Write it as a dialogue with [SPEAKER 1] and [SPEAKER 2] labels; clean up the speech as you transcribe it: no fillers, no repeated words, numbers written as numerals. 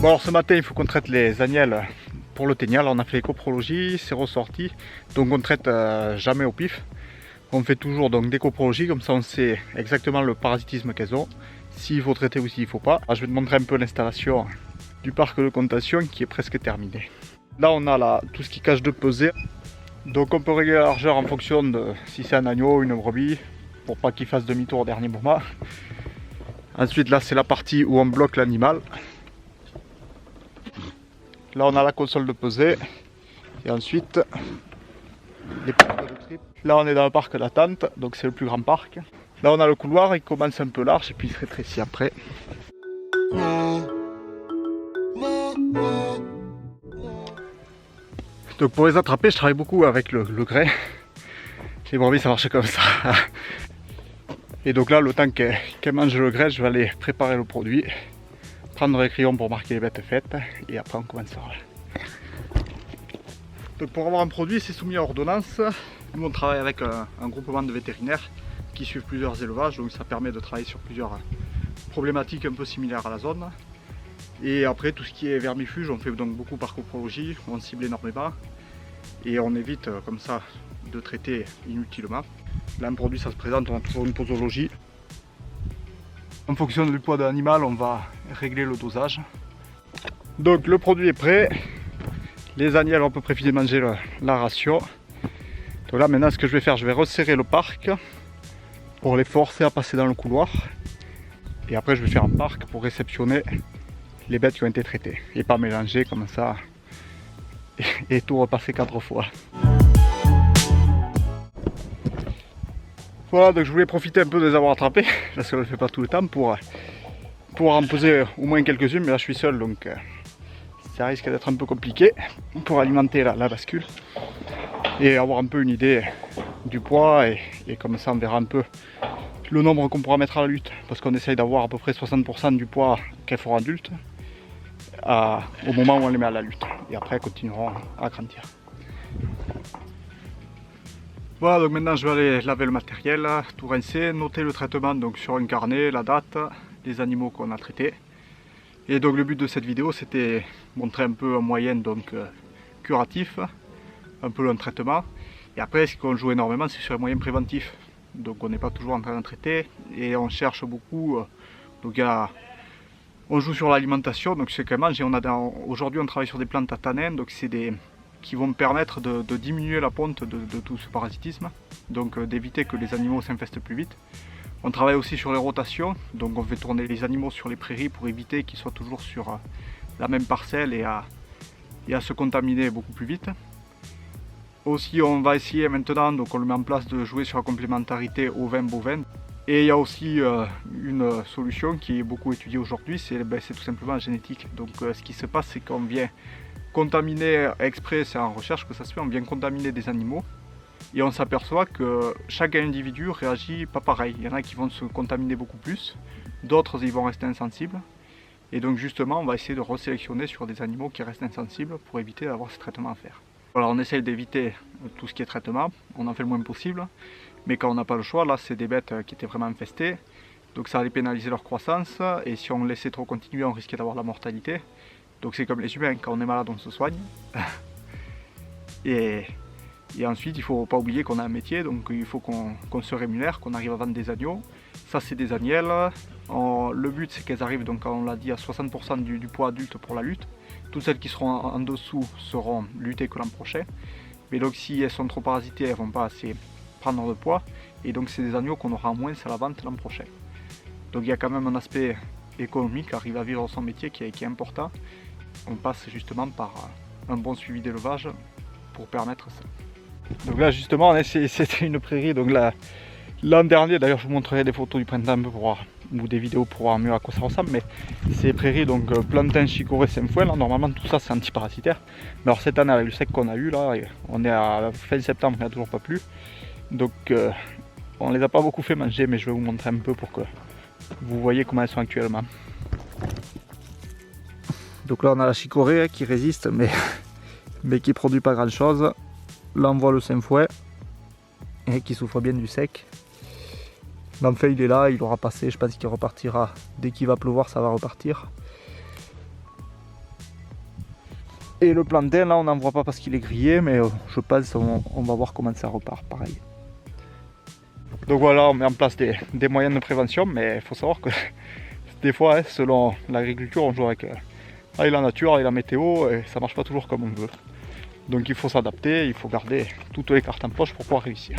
[SPEAKER 1] Bon alors ce matin il faut qu'on traite les agnelles pour le ténia. On a fait l'écoprologie, c'est ressorti. Donc on traite jamais au pif. On fait toujours donc des coprologies, comme ça on sait exactement le parasitisme qu'elles ont, s'il faut traiter ou s'il ne faut pas. Alors, je vais te montrer un peu l'installation du parc de contention qui est presque terminé. Là on a là, tout ce qui cache de pesée. Donc on peut régler la largeur en fonction de si c'est un agneau ou une brebis, pour pas qu'il fasse demi-tour au dernier moment. Ensuite là c'est la partie où on bloque l'animal. Là on a la console de pesée. Et ensuite les portes de trip. Là on est dans le parc d'attente, donc c'est le plus grand parc. Là on a le couloir, il commence un peu large et puis il se rétrécit après. Donc pour les attraper je travaille beaucoup avec le grain. Les brebis ça marche comme ça. Et donc là le temps qu'elles mangent le grain, je vais aller préparer le produit, prendre les crayons pour marquer les bêtes faites et après on commencera. Donc pour avoir un produit c'est soumis à ordonnance. Nous on travaille avec un groupement de vétérinaires qui suivent plusieurs élevages, donc ça permet de travailler sur plusieurs problématiques un peu similaires à la zone. Et après tout ce qui est vermifuge, on fait donc beaucoup par coprologie, on cible énormément et on évite comme ça de traiter inutilement. Là un produit ça se présente, on a toujours une posologie. En fonction du poids de l'animal on va régler le dosage. Donc le produit est prêt. Les agnelles ont à peu près fini de manger la ration. Donc là maintenant ce que je vais faire, je vais resserrer le parc pour les forcer à passer dans le couloir. Et après je vais faire un parc pour réceptionner les bêtes qui ont été traitées. Et pas mélanger comme ça et tout repasser 4 fois. Voilà, donc je voulais profiter un peu de les avoir attrapés, parce que je ne le fais pas tout le temps, pour en poser au moins quelques-unes, mais là je suis seul donc ça risque d'être un peu compliqué pour alimenter la bascule et avoir un peu une idée du poids et comme ça on verra un peu le nombre qu'on pourra mettre à la lutte, parce qu'on essaye d'avoir à peu près 60% du poids qu'elles feront adultes au moment où on les met à la lutte et après elles continueront à grandir. Voilà, donc maintenant je vais aller laver le matériel, tout rincer, noter le traitement donc sur un carnet, la date, les animaux qu'on a traités. Et donc le but de cette vidéo c'était montrer un peu en moyenne donc curatif, un peu le traitement. Et après ce qu'on joue énormément c'est sur les moyens préventifs. Donc on n'est pas toujours en train de traiter et on cherche beaucoup. Donc on joue sur l'alimentation, donc c'est quand même, aujourd'hui on travaille sur des plantes à tanins, donc c'est des qui vont permettre de diminuer la ponte de tout ce parasitisme, donc d'éviter que les animaux s'infestent plus vite. On travaille aussi sur les rotations, donc on fait tourner les animaux sur les prairies pour éviter qu'ils soient toujours sur la même parcelle et à se contaminer beaucoup plus vite. Aussi on va essayer maintenant, donc on le met en place, de jouer sur la complémentarité ovin-bovin. Et il y a aussi une solution qui est beaucoup étudiée aujourd'hui, c'est tout simplement la génétique. Donc ce qui se passe c'est qu'on vient contaminer exprès, c'est en recherche que ça se fait, on vient contaminer des animaux et on s'aperçoit que chaque individu réagit pas pareil. Il y en a qui vont se contaminer beaucoup plus, d'autres ils vont rester insensibles. Et donc justement on va essayer de resélectionner sur des animaux qui restent insensibles pour éviter d'avoir ces traitements à faire. Alors on essaye d'éviter tout ce qui est traitement, on en fait le moins possible, mais quand on n'a pas le choix, là c'est des bêtes qui étaient vraiment infestées, donc ça allait pénaliser leur croissance et si on laissait trop continuer on risquait d'avoir la mortalité. Donc c'est comme les humains, quand on est malade on se soigne. et ensuite il ne faut pas oublier qu'on a un métier, donc il faut qu'on se rémunère, qu'on arrive à vendre des agneaux. Ça c'est des agnelles. Le but c'est qu'elles arrivent, donc on l'a dit, à 60% du poids adulte pour la lutte. Toutes celles qui seront en dessous seront luttées que l'an prochain. Mais donc si elles sont trop parasitées, elles ne vont pas assez prendre de poids. Et donc c'est des agneaux qu'on aura moins à la vente l'an prochain. Donc il y a quand même un aspect économique, arriver à vivre son métier qui est important. On passe justement par un bon suivi d'élevage pour permettre ça. Donc là justement c'était une prairie, donc l'an dernier, d'ailleurs je vous montrerai des photos du printemps un peu pour voir, ou des vidéos pour voir mieux à quoi ça ressemble, mais c'est prairies donc plantain, chicorée, sainfoin, là normalement tout ça c'est antiparasitaire. Mais alors cette année avec le sec qu'on a eu là, on est à fin septembre, il n'y a toujours pas plu. Donc on les a pas beaucoup fait manger, mais je vais vous montrer un peu pour que vous voyez comment elles sont actuellement. Donc là on a la chicorée qui résiste mais qui produit pas grand chose. Là on voit le sainfoin et qui souffre bien du sec. L'enfant il est là, il aura passé, je pense qu'il repartira. Dès qu'il va pleuvoir ça va repartir. Et le plantain, là, on n'en voit pas parce qu'il est grillé, mais je pense on va voir comment ça repart pareil. Donc voilà, on met en place des moyens de prévention, mais il faut savoir que des fois, hein, selon l'agriculture, on joue avec la nature et la météo, et ça marche pas toujours comme on veut. Donc il faut s'adapter, il faut garder toutes les cartes en poche pour pouvoir réussir.